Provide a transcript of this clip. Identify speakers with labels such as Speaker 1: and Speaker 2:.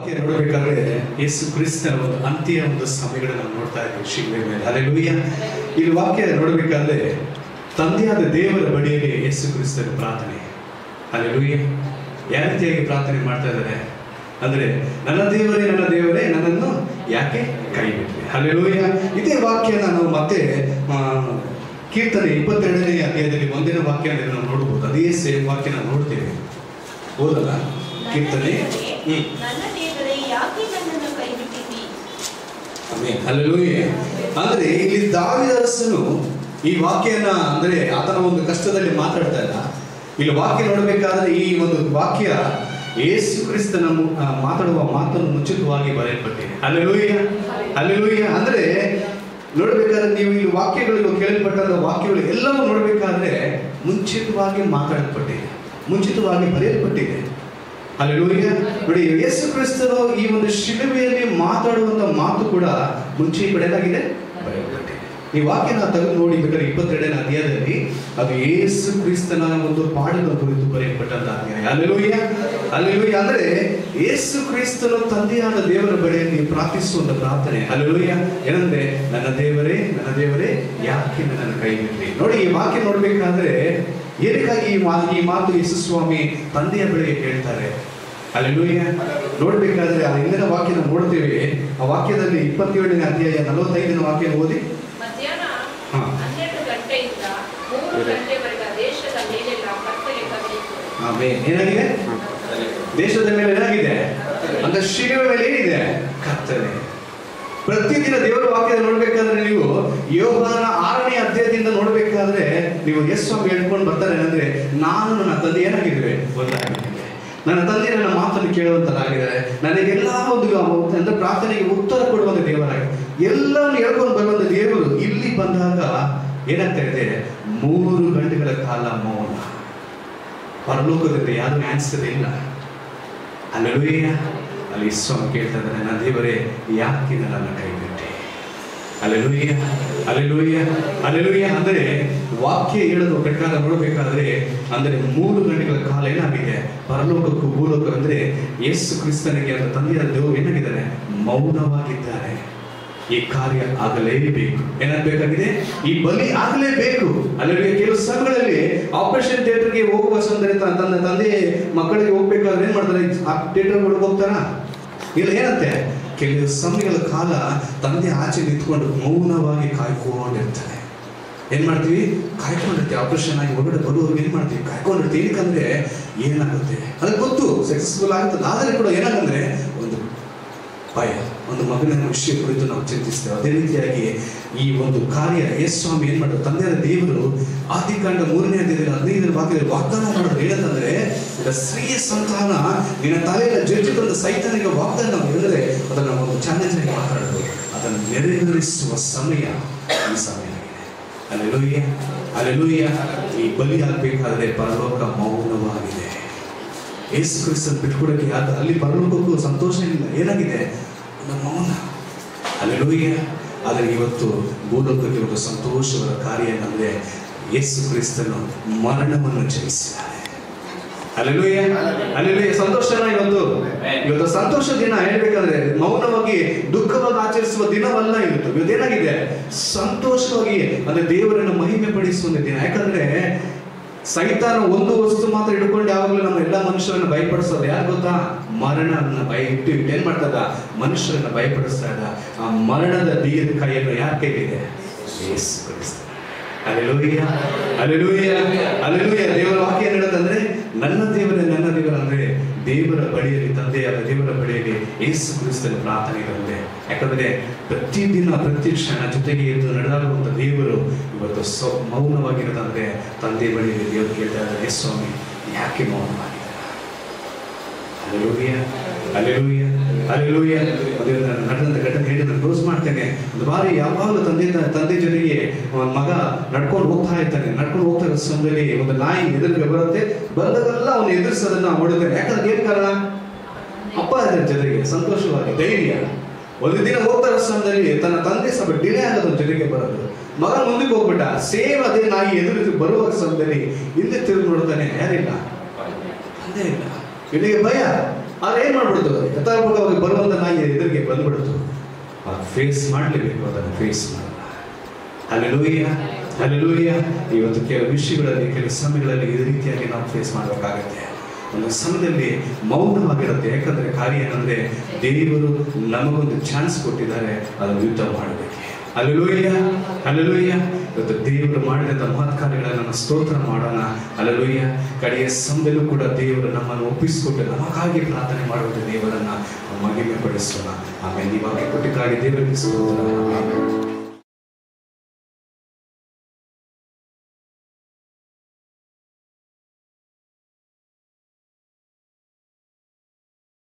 Speaker 1: ನೋಡಬೇಕಾದ್ರೆ ಯೇಸು ಕ್ರಿಸ್ತನ ಒಂದು ಅಂತ್ಯ ಸಮಯಗಳನ್ನು ನಾವು ನೋಡ್ತಾ ಇದ್ದೀವಿ ಶಿಲುಬೆ ಮೇಲೆ. ಹಲ್ಲೆಲೂಯಾ. ಇಲ್ಲಿ ವಾಕ್ಯ ನೋಡಬೇಕಾದ್ರೆ ತಂದೆಯಾದ ದೇವರ ಬಳಿಯಲ್ಲಿ ಯೇಸು ಕ್ರಿಸ್ತನ ಪ್ರಾರ್ಥನೆ. ಹಲ್ಲೆಲೂಯಾ. ಯಾವ ರೀತಿಯಾಗಿ ಪ್ರಾರ್ಥನೆ ಮಾಡ್ತಾ ಇದ್ದಾರೆ ಅಂದ್ರೆ, ನನ್ನ ದೇವರೇ ನನ್ನನ್ನು ಯಾಕೆ ಕೈ ಬಿಟ್ರಿ. ಹಲ್ಲೆಲೂಯಾ. ಇದೇ ವಾಕ್ಯನ ನಾವು ಮತ್ತೆ ಕೀರ್ತನೆ 22ನೇ ಅಧ್ಯಾಯದಲ್ಲಿ ಒಂದಿನ ವಾಕ್ಯ ನಾವು ನೋಡ್ಬೋದು. ಅದೇ ಸೇಮ್ ವಾಕ್ಯ ನಾವು ನೋಡ್ತೇವೆ, ಓದಲ್ಲ? ಕೀರ್ತನೆ ಹಲ್ಲೆಲೂಯಾ. ಅಂದ್ರೆ ಇಲ್ಲಿ ದಾವೀದ ಅರಸನು ಈ ವಾಕ್ಯನ ಅಂದ್ರೆ ಆತನ ಒಂದು ಕಷ್ಟದಲ್ಲಿ ಮಾತಾಡ್ತಾ ಇಲ್ಲ. ಇಲ್ಲಿ ವಾಕ್ಯ ನೋಡಬೇಕಾದ್ರೆ ಈ ಒಂದು ವಾಕ್ಯ ಯೇಸು ಕ್ರಿಸ್ತನ ಮಾತಾಡುವ ಮಾತನ್ನು ಮುಂಚಿತವಾಗಿ ಬರೆಯಲ್ಪಟ್ಟಿದೆ. ಹಲ್ಲೆಲೂಯಾ. ಹಲ್ಲೆಲೂಯಾ. ಅಂದ್ರೆ ನೋಡ್ಬೇಕಾದ್ರೆ ನೀವು ಈ ವಾಕ್ಯಗಳು ಕೇಳಲ್ಪಟ್ಟ ವಾಕ್ಯಗಳು ಎಲ್ಲವೂ ನೋಡ್ಬೇಕಾದ್ರೆ ಮುಂಚಿತವಾಗಿ ಮಾತಾಡಲ್ಪಟ್ಟಿದೆ, ಮುಂಚಿತವಾಗಿ ಬರೆಯಲ್ಪಟ್ಟಿದೆ. ಹಲ್ಲೆಲೂಯಾ. ನೋಡಿ, ಯೇಸು ಕ್ರಿಸ್ತನು ಈ ಒಂದು ಶಿಲುಬೆಯಲ್ಲಿ ಮಾತಾಡುವಂತ ಮಾತು ಕೂಡ ಮುಂಚೆ ಬರೆಯಲಾಗಿದೆ, ಬರೆಯಲ್ಪಟ್ಟಿದೆ. ಈ ವಾಕ್ಯನ ತೆಗೆದು ನೋಡಿ ಬೇಕಾದ್ರೆ 22ನೇ ಅಧ್ಯಾಯದಲ್ಲಿ ಅದು ಯೇಸು ಕ್ರಿಸ್ತನ ಒಂದು ಪಾಠದ ಕುರಿತು ಬರೆಯಲ್ಪಟ್ಟಂತ ಅಧ್ಯಾಯ. ಹಲ್ಲೆಲೂಯಾ. ಹಲ್ಲೆಲೂಯಾ. ಅಂದ್ರೆ ಯೇಸು ಕ್ರಿಸ್ತನು ತಂದೆಯಾದ ದೇವರ ಬಳಿಯಲ್ಲಿ ಪ್ರಾರ್ಥಿಸುವಂತ ಪ್ರಾರ್ಥನೆ. ಹಲ್ಲೆಲೂಯಾ. ಏನಂದ್ರೆ, ನನ್ನ ದೇವರೇ ಯಾಕೆ ನನ್ನ ಕೈ ಬಿಟ್ರಿ. ನೋಡಿ, ಈ ವಾಕ್ಯ ನೋಡ್ಬೇಕಾದ್ರೆ ಏನಕ್ಕಾಗಿ ಈ ಮಾತು ಯೇಸು ಸ್ವಾಮಿ ತಂದೆಯ ಬಳಿಗೆ ಕೇಳ್ತಾರೆ. ಹಲ್ಲೆಲೂಯಾ. ನೋಡ್ಬೇಕಾದ್ರೆ ಆ ಹಿಂದಿನ ವಾಕ್ಯನ ನೋಡ್ತೇವೆ. ಆ ವಾಕ್ಯದಲ್ಲಿ 27ನೇ ಅಧ್ಯಾಯ 45ನೇ ವಾಕ್ಯ ಓದಿ. ಏನಾಗಿದೆ? ದೇಶದ ಮೇಲೆ ಏನಾಗಿದೆ ಅಂತ ಶಿಲುಬೆ ಮೇಲೆ ಏನಿದೆ? ಕತ್ತಲೆ. ಪ್ರತಿದಿನ ದೇವರ ವಾಕ್ಯದ ನೋಡ್ಬೇಕಾದ್ರೆ ನೀವು ಯೋಹಾನ 6ನೇ ಅಧ್ಯಾಯದಿಂದ ನೋಡ್ಬೇಕಾದ್ರೆ ನೀವು ಸ್ವಾಮಿ ಹೇಳ್ಕೊಂಡು ಬರ್ತಾರೆ ಅಂದ್ರೆ, ನಾನು ನನ್ನ ತಂದೆ ಏನಾಗಿದ್ದೇವೆ ಒಂದಾಗಿದ್ದೇವೆ, ನನ್ನ ತಂದೆ ನನ್ನ ಮಾತನ್ನು ಕೇಳುವಂತರಾಗಿದ್ದಾರೆ, ನನಗೆಲ್ಲ ಒಂದು ಪ್ರಾರ್ಥನೆಗೆ ಉತ್ತರ ಕೊಡುವಂತ ದೇವರಾಗಿದೆ, ಎಲ್ಲವನ್ನು ಹೇಳ್ಕೊಂಡು ಬರುವಂತ ದೇವರು ಇಲ್ಲಿ ಬಂದಾಗ ಏನಾಗ್ತಾ ಇದೆ? 3 ಗಂಟೆಗಳ ಕಾಲ ಮೌನ. ಪರಲೋಕದಿಂದ ಯಾರು ಆನ್ಸರ್ ಇಲ್ಲ. ಹಲ್ಲೆಲೂಯಾ. ಅಲ್ಲಿ ಸ್ವಾಮಿ ಕೇಳ್ತಾ ಇದ್ದಾರೆ, ನನ್ನ ದೇವರೇ ಯಾಕೆ ನನ್ನನ್ನು ಕೈ ಬಿಟ್ಟೆ. ಹಲ್ಲೆಲೂಯಾ. ಹಲ್ಲೆಲೂಯಾ. ಹಲ್ಲೆಲೂಯಾ. ಅಂದರೆ ವಾಕ್ಯ ಹೇಳೋದು ಪ್ರಕಾರ ನೋಡಬೇಕಾದ್ರೆ ಅಂದ್ರೆ 3 ಗಂಟೆಗಳ ಕಾಲ ಏನಾಗಿದೆ? ಪರಲೋಕಕ್ಕೂ ಭೂಲೋಕ ಅಂದ್ರೆ ಯೇಸು ಕ್ರಿಸ್ತನಿಗೆ ಅಂತ ತಂದೆಯ ದೇವರು ಏನಾಗಿದ್ದಾರೆ? ಮೌನವಾಗಿದ್ದಾರೆ. ಈ ಕಾರ್ಯ ಆಗಲೇಬೇಕು. ಏನಾಗಬೇಕಾಗಿದೆ? ಈ ಬಲಿ ಆಗಲೇಬೇಕು. ಅಲ್ಲಿ ಕೆಲವು ಸ್ಥಳಗಳಲ್ಲಿ ಆಪರೇಷನ್ ಥಿಯೇಟರ್ಗೆ ಹೋಗುವ ಸಂದರ್ಭ ತನ್ನ ತಂದೆ ಮಕ್ಕಳಿಗೆ ಹೋಗ್ಬೇಕಾದ್ರೆ ಏನ್ ಮಾಡ್ತಾರೆ? ಆ ಥಿಯೇಟರ್ ಒಳಗೆ ಹೋಗ್ತಾರ ಇಲ್ಲ? ಏನಂತೆ? ಕೆಲವು ಸಮಯಗಳ ಕಾಲ ತಂದೆ ಆಚೆ ನಿಂತ್ಕೊಂಡು ಮೌನವಾಗಿ ಕಾಯ್ಕೊಂಡಿರ್ತಾರೆ. ಏನ್ ಮಾಡ್ತೀವಿ? ಕಾಯ್ಕೊಂಡಿರ್ತೀವಿ. ಆಪರೇಷನ್ ಆಗಿ ಹೊರಗಡೆ ಬರುವಾಗ ಏನ್ ಮಾಡ್ತೀವಿ? ಕಾಯ್ಕೊಂಡಿರ್ತೀವಿ. ಏನಕ್ಕಂದ್ರೆ ಏನಾಗುತ್ತೆ ಅದಕ್ಕೆ ಗೊತ್ತು, ಸಕ್ಸಸ್ಫುಲ್ ಆಗ್ತದೆ. ಆದರೆ ಕೂಡ ಏನಾಗಂದ್ರೆ ಒಂದು ಭಯ, ಒಂದು ಮಗನ ವಿಷಯ ಕುರಿತು ನಾವು ಚಿಂತಿಸ್ತೇವೆ. ಅದೇ ರೀತಿಯಾಗಿ ಈ ಒಂದು ಕಾರ್ಯ ಯೇಸ್ವಾಮಿ ಏನ್ ಮಾಡಿದ್ರು? ತಂದೆಯ ದೇವರು ಆದಿಕಾಂಡ 3ನೇ ಅಧ್ಯಾಯದಲ್ಲಿ 15ನೇ ವಾಕ್ಯದಲ್ಲಿ ವಾಗ್ದಾನ ಮಾಡಿದ್ರು. ಏನಂತಂದ್ರೆ, ಸ್ತ್ರೀಯ ಸಂತಾನ ನಿನ್ನ ತಲೆಯ ಜಜ್ಜಿಕೊಂಡ ಸೈತಾನಿಗೆ ವಾಗ್ದಾನ ಹೇಳಿದ್ರೆ ಅದನ್ನು ಒಂದು ಚಾಲೆಂಜ್ ಆಗಿ ಮಾತಾಡೋದು, ಅದನ್ನು ನೆರವೇರಿಸುವ ಸಮಯ ಈ ಸಮಯ ಆಗಿದೆ. ಹಲ್ಲೆಲೂಯಾ. ಹಲ್ಲೆಲೂಯಾ. ಈ ಬಲಿ ಆಗ್ಬೇಕಾದ್ರೆ ಪರಲೋಕ ಮೌನವಾಗಿದೆ. ಯೇಸು ಕ್ರಿಸ್ತನ ಬಿಟ್ಕೊಡಕ್ಕೆ ಅಲ್ಲಿ ಪರಲೋಕಕ್ಕೂ ಸಂತೋಷ ಇಲ್ಲ. ಏನಾಗಿದೆ? ಮೌನ. ಹಲ್ಲೆಲೂಯಾ. ಆದರೆ ಇವತ್ತು ಭೂಲೋಕಕ್ಕೆ ಒಂದು ಸಂತೋಷವಾದ ಕಾರ್ಯ ಏನಂದ್ರೆ, ಯೇಸು ಕ್ರಿಸ್ತನು ಮರಣವನ್ನು ಜಯಿಸಿದ್ದಾರೆ. ಹಲ್ಲೆಲೂಯಾ. ಹಲ್ಲೆಲೂಯಾ. ಸಂತೋಷನ ಇವತ್ತು ಸಂತೋಷ ದಿನ. ಹೇಳ್ಬೇಕಂದ್ರೆ ಮೌನವಾಗಿ ದುಃಖವಾಗಿ ಆಚರಿಸುವ ದಿನವಲ್ಲ ಇವತ್ತು. ಇವತ್ತೇನಾಗಿದೆ? ಸಂತೋಷವಾಗಿ ಅಂದ್ರೆ ದೇವರನ್ನು ಮಹಿಮೆ ಪಡಿಸುವ ದಿನ. ಯಾಕಂದ್ರೆ ಸೈತಾನ ಒಂದು ವಸ್ತು ಮಾತ್ರ ಹಿಡ್ಕೊಂಡು ಯಾವಾಗಲೂ ನಮ್ಮ ಎಲ್ಲ ಮನುಷ್ಯರನ್ನ ಭಯಪಡಿಸೋದು ಯಾರು ಗೊತ್ತಾ? ಮರಣನ ಇಟ್ಟು ಏನ್ ಮಾಡ್ತದ? ಮನುಷ್ಯರನ್ನ ಭಯಪಡಿಸ್ತಾ ಇದ್ದ. ಆ ಮರಣದ ಬೀಗದ ಕೈಯನ್ನು ಯಾರ ಕೈಲಿದೆ? Yesu Krista. Hallelujah. Hallelujah. Hallelujah. ದೇವರ ವಾಕ್ಯ ಹೇಳೋದಂದ್ರೆ, ನನ್ನ ದೇವರ ಅಂದ್ರೆ ದೇವರ ಬಳಿಯಲ್ಲಿ, ತಂದೆಯಾದ ದೇವರ ಬಳಿಯಲ್ಲಿ ಯೇಸು ಕ್ರಿಸ್ತನ ಪ್ರಾರ್ಥನೆ ಇರುತ್ತೆ. ಯಾಕಂದ್ರೆ ಪ್ರತಿದಿನ ಪ್ರತಿ ಕ್ಷಣ ಜೊತೆಗೆ ಇದ್ದು ನಡೆದಾಡುವಂತ ದೇವರು ಇವತ್ತು ಮೌನವಾಗಿರೋದಂದ್ರೆ ತಂದೆ ಬಳಿಯಲ್ಲಿ ದೇವರು ಕೇಳ್ತಾ ಇದ್ದಾರೆ, ಸ್ವಾಮಿ ಯಾಕೆ ಮೌನವಾಗಿದ್ದಾರೆ? ಹಲ್ಲೆಲೂಯಾ. ಹಲ್ಲೆಲೂಯಾ. ಹಲ್ಲೆಲೂಯಾ. ನಡೆದಂತ ಘಟನೆ ಹೇಳಿ ನಾನು ಕ್ಲೋಸ್ ಮಾಡ್ತೇನೆ. ಒಂದು ಬಾರಿ ಯಾವಾಗಲೂ ತಂದೆ ಜೊತೆಗೆ ಮಗ ನಡ್ಕೊಂಡು ಹೋಗ್ತಾ ಇರ್ತಾನೆ. ನಡ್ಕೊಂಡು ಹೋಗ್ತಾ ಇರೋ ಸಮಯದಲ್ಲಿ ಒಂದು ನಾಯಿ ಎದುರಿಗೆ ಬರುತ್ತೆ. ಬಂದಾಗೆಲ್ಲ ಅವನು ಎದುರಿಸೋದನ್ನ ಓಡುತ್ತಾನೆ. ಯಾಕಂದ್ರೆ ಏನ್ ಕಾರಣ? ಅಪ್ಪ ಅದರ ಜೊತೆಗೆ ಸಂತೋಷವಾಗಿ ಧೈರ್ಯ. ಒಂದು ದಿನ ಹೋಗ್ತಾ ಇರೋ ಸಮಯದಲ್ಲಿ ತನ್ನ ತಂದೆ ಸ್ವಲ್ಪ ಡಿಲೇ ಆಗೋದ್ರ ಜೊತೆಗೆ ಬರೋದು. ಮಗ ಮುಂದಕ್ಕೆ ಹೋಗ್ಬಿಟ್ಟ. ಸೇಮ್ ಅದೇ ನಾಯಿ ಎದುರು ಬರುವ ಸಮಯದಲ್ಲಿ ಹಿಂದೆ ತಿರುಗಿ ನೋಡ್ತಾನೆ, ಯಾರಿಲ್ಲ, ತಂದೆ ಇಲ್ಲ. ಇವನಿಗೆ ಭಯ. ಆದ್ರೆ ಏನ್ ಮಾಡ್ಬಿಡ್ತು, ಯಥಾರ್ಥವಾಗಿ ಬರುವಂತ ನಾಯಿ ಎದುರಿಗೆ ಬಂದ್ಬಿಡ್ತು. ಫೇಸ್ ಮಾಡಲೇಬೇಕು, ಅದನ್ನು ಫೇಸ್ ಮಾಡಲ್ಲ. Hallelujah, hallelujah. ಇವತ್ತು ಕೆಲವು ವಿಷಯಗಳಲ್ಲಿ, ಕೆಲವು ಸಮಯಗಳಲ್ಲಿ ಈ ರೀತಿಯಾಗಿ ನಾವು ಫೇಸ್ ಮಾಡಬೇಕಾಗತ್ತೆ. ಒಂದು ಸಮಯದಲ್ಲಿ ಮೌನವಾಗಿರುತ್ತೆ. ಯಾಕಂದ್ರೆ ಕಾರ್ಯ ಏನಂದ್ರೆ ದೇವರು ನಮಗೊಂದು ಚಾನ್ಸ್ ಕೊಟ್ಟಿದ್ದಾರೆ, ಅದನ್ನು ಯುದ್ಧ ಮಾಡಬೇಕು. Hallelujah, hallelujah. ಇವತ್ತು ದೇವರು ಮಾಡಿದಂಥ ಮಹತ್ ಕಾರ್ಯಗಳನ್ನು ನಮ್ಮ ಸ್ತೋತ್ರ ಮಾಡೋಣ. ಹಲ್ಲೆಲೂಯ. ಕಡೆಯ ಸಮಯದಲ್ಲೂ ಕೂಡ ದೇವರು ನಮ್ಮನ್ನು ಒಪ್ಪಿಸಿಕೊಟ್ಟು ನಮಗಾಗಿ ಪ್ರಾರ್ಥನೆ ಮಾಡುವಂಥ ದೇವರನ್ನ ಮಹಿಮೆ ಪಡಿಸೋಣ. ಆಮೇಲೆ ಇವಾಗ ಕೊಟ್ಟಿದ್ದಾಗಿ ದೇವರಿಗೆ ಸ್ತೋತ್ರ.